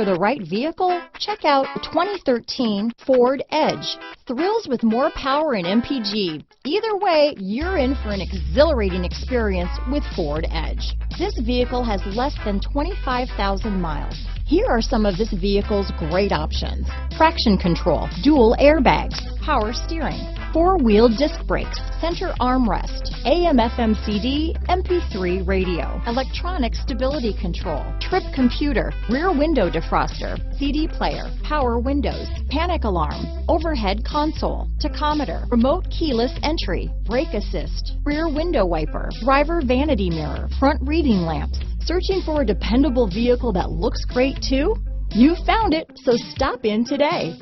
for the right vehicle? Check out 2013 Ford Edge. Thrills with more power and MPG. Either way, you're in for an exhilarating experience with Ford Edge. This vehicle has less than 25,000 miles. Here are some of this vehicle's great options: traction control, dual airbags, power steering, four-wheel disc brakes, center armrest, AM/FM CD, MP3 radio, electronic stability control, trip computer, rear window defroster, CD player, power windows, panic alarm, overhead console, tachometer, remote keyless entry, brake assist, rear window wiper, driver vanity mirror, front reading lamps. Searching for a dependable vehicle that looks great too? You found it, so stop in today.